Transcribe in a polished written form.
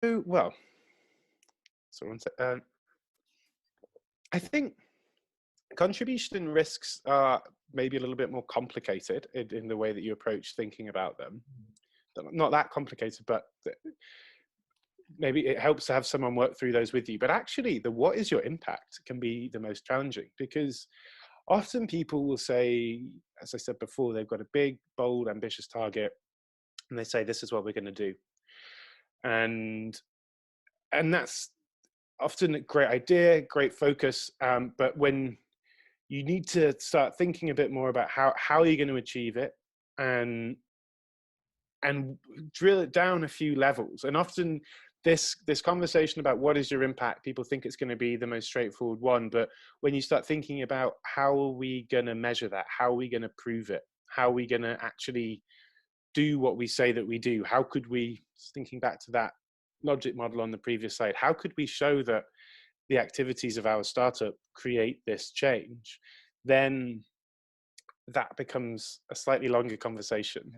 Well, so one sec. I think contribution risks are maybe a little bit more complicated in the way that you approach thinking about them. Not that complicated, but maybe it helps to have someone work through those with you. But actually, the what is your impact can be the most challenging, because often people will say, as I said before, they've got a big, bold, ambitious target, and they say, this is what we're going to do. And that's often a great idea, great focus. But when you need to start thinking a bit more about how you're going to achieve it, and drill it down a few levels. And often this conversation about what is your impact, people think it's going to be the most straightforward one, but when you start thinking about how are we going to measure that, how are we going to prove it, how are we going to actually do what we say that we do, how could we, thinking back to that logic model on the previous slide, how could we show that the activities of our startup create this change, then that becomes a slightly longer conversation.